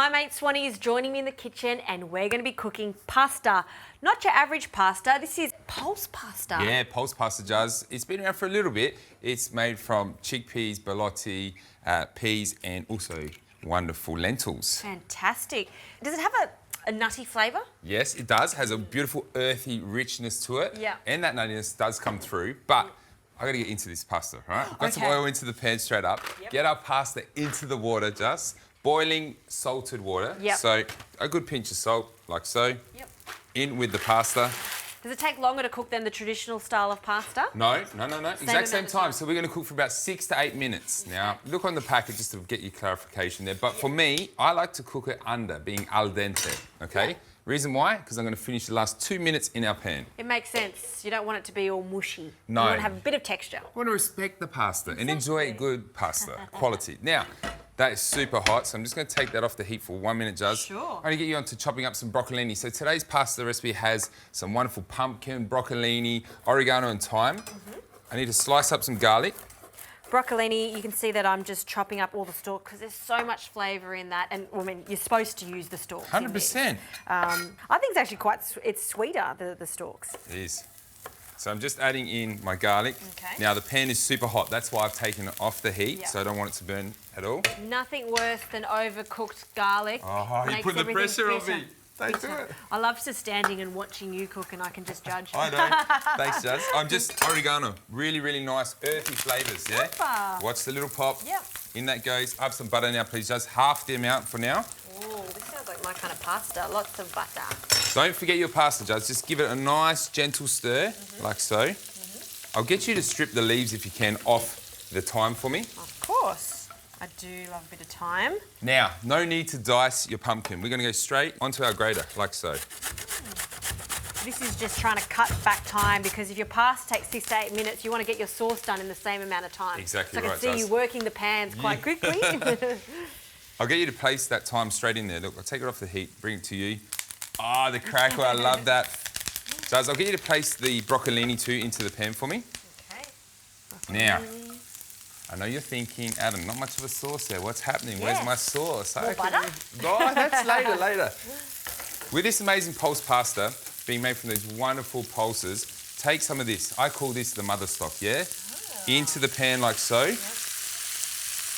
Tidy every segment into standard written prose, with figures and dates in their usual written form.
My mate Swanee is joining me in the kitchen and we're going to be cooking pasta. Not your average pasta, this is pulse pasta. Yeah, pulse pasta jars. It's been around for a little bit. It's made from chickpeas, borlotti, peas and also wonderful lentils. Fantastic. Does it have a nutty flavour? Yes, it does. Has a beautiful earthy richness to it. Yeah. And that nuttiness does come through. But I got to get into this pasta, right? We've got some Okay. oil into the pan straight up. Yep. Get our pasta into the water just. Boiling salted water. Yep. So a good pinch of salt, like so. Yep. In with the pasta. Does it take longer to cook than the traditional style of pasta? No. Exact same amount of time. So we're going to cook for about 6 to 8 minutes. Now, look on the packet just to get your clarification there. But for me, I like to cook it under, being al dente, okay? Yeah. Reason why? Because I'm going to finish the last 2 minutes in our pan. It makes sense. You don't want it to be all mushy. No. You want to have a bit of texture. I want to respect the pasta and enjoy good pasta quality. Now, that is super hot, so I'm just going to take that off the heat for 1 minute, Juz. Sure. I'm going to get you on to chopping up some broccolini. So today's pasta recipe has some wonderful pumpkin, broccolini, oregano and thyme. I need to slice up some garlic. Broccolini, you can see that I'm just chopping up all the stalks because there's so much flavour in that. And I mean, you're supposed to use the stalks. in this. 100%. I think it's actually it's sweeter, the stalks. It is. So I'm just adding in my garlic. Okay. Now the pan is super hot. That's why I've taken it off the heat, Yeah. so I don't want it to burn at all. Nothing worse than overcooked garlic. Oh, you're Makes putting the everything pressure on bitter. me. Don't do Bitter. it. I love just standing and watching you cook and I can just judge. I know. Thanks, Juz. I'm just oregano. Really, really nice earthy flavours, yeah? Super. Watch the little pop. Yep. In that goes. I have some butter now, please, Juz. Half the amount for now. Oh, this sounds like my kind of pasta. Lots of butter. Don't forget your pasta, Juz. Just give it a nice, gentle stir, like so. I'll get you to strip the leaves, if you can, off the thyme for me. Of course. I do love a bit of thyme. Now, no need to dice your pumpkin. We're going to go straight onto our grater, like so. This is just trying to cut back time because if your pasta takes 6 to 8 minutes, you want to get your sauce done in the same amount of time. Exactly so I right, can see Juz. you working the pans quite quickly. I'll get you to place that thyme straight in there. Look, I'll take it off the heat, bring it to you. Ah, the crackle, I love that. Juz, I'll get you to place the broccolini too into the pan for me. Okay. Now, I know you're thinking, Adam, not much of a sauce there. What's happening? Where's Yeah. my sauce? More butter? Oh, that's later. With this amazing pulse pasta being made from these wonderful pulses, take some of this. I call this the mother stock, yeah? Into the pan like so. Yep.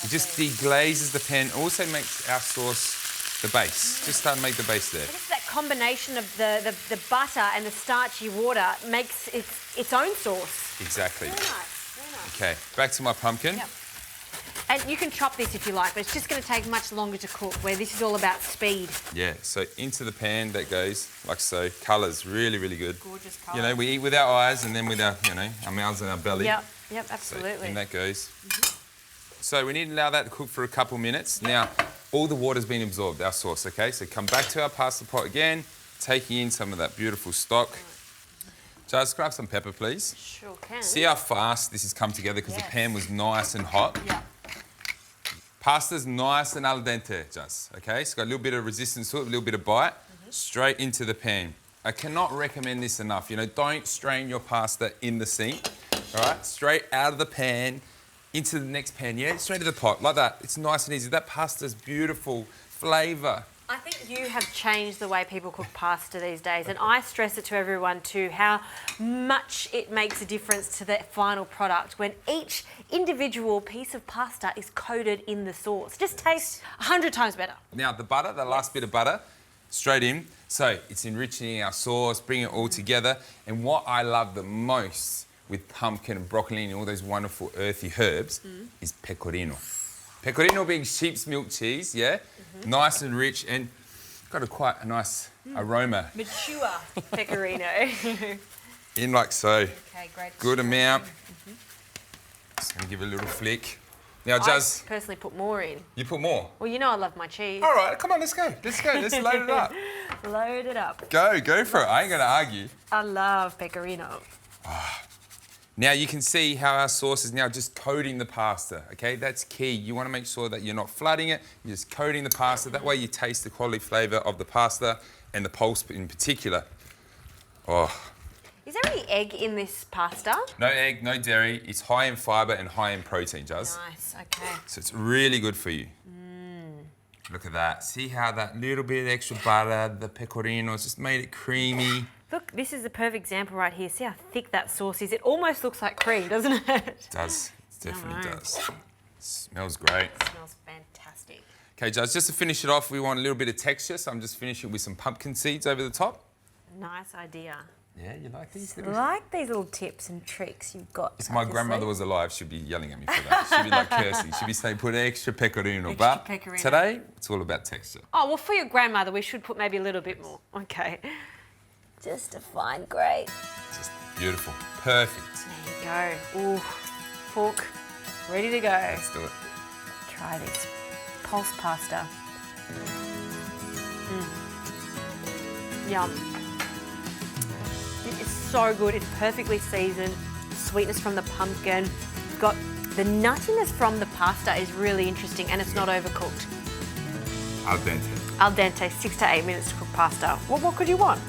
It just deglazes the pan. Also makes our sauce the base. Just start to make the base there. I guess that combination of the butter and the starchy water makes its own sauce. Exactly. Very nice. Very nice. Okay, back to my pumpkin. Yep. And you can chop this if you like, but it's just going to take much longer to cook, where this is all about speed. Yeah, so into the pan that goes like so. Colours really, really good. Gorgeous colour. You know, we eat with our eyes and then with our, our mouths and our belly. Yep, So absolutely. in that goes. So we need to allow that to cook for a couple minutes. Now, all the water's been absorbed, our sauce, okay? So come back to our pasta pot again, taking in some of that beautiful stock. Juz, grab some pepper, please. Sure can. See how fast this has come together because the Yes. pan was nice and hot. Yeah. Pasta's nice and al dente, Juz, okay? It's got a little bit of resistance to it, a little bit of bite. Straight into the pan. I cannot recommend this enough. You know, don't strain your pasta in the sink, all right? Straight out of the pan, into the next pan, yeah? Straight to the pot, like that. It's nice and easy. That pasta's beautiful flavour. I think you have changed the way people cook pasta these days, and I stress it to everyone too, how much it makes a difference to the final product when each individual piece of pasta is coated in the sauce. Just tastes 100 times better. Now, the butter, the last bit of butter, straight in. So it's enriching our sauce, bringing it all together. And what I love the most with pumpkin and broccoli and all those wonderful earthy herbs is pecorino. Pecorino being sheep's milk cheese, yeah? Nice and rich and got quite a nice aroma. Mature pecorino. In like so. Okay, great. Good amount. Just gonna give it a little flick. Now, I Juz, personally put more in. you put more. Well, you know I love my cheese. All right, come on, let's go. Let's load it up. Load it up. Go for it. I ain't gonna argue. I love pecorino. Now you can see how our sauce is now just coating the pasta, okay? That's key. You want to make sure that you're not flooding it, you're just coating the pasta. That way you taste the quality flavour of the pasta and the pulse in particular. Oh, Is there any egg in this pasta? no egg, no dairy. It's high in fibre and high in protein, Juz. Nice, okay. So it's really good for you. Look at that. See how that little bit of extra butter, the pecorino's just made it creamy. Look, this is the perfect example right here. See how thick that sauce is? It almost looks like cream, doesn't it? It does. It definitely does. Smells great. It smells fantastic. Okay, Jazz, just to finish it off, we want a little bit of texture, so I'm just finishing with some pumpkin seeds over the top. Nice idea. Yeah, you like these? I like these little tips and tricks you've got. If my grandmother was alive, she'd be yelling at me for that. She'd be like cursing. She'd be saying, put extra pecorino. But today, it's all about texture. Oh, well, for your grandmother, we should put maybe a little bit more. Okay. Just a fine grate. Just beautiful. Perfect. There you go. Ooh, fork, ready to go. Let's do it. Try this pulse pasta. Yum. It is so good. It's perfectly seasoned. Sweetness from the pumpkin. It's got the nuttiness from the pasta is really interesting, and it's not overcooked. Al dente. Al dente, 6 to 8 minutes to cook pasta. What could you want?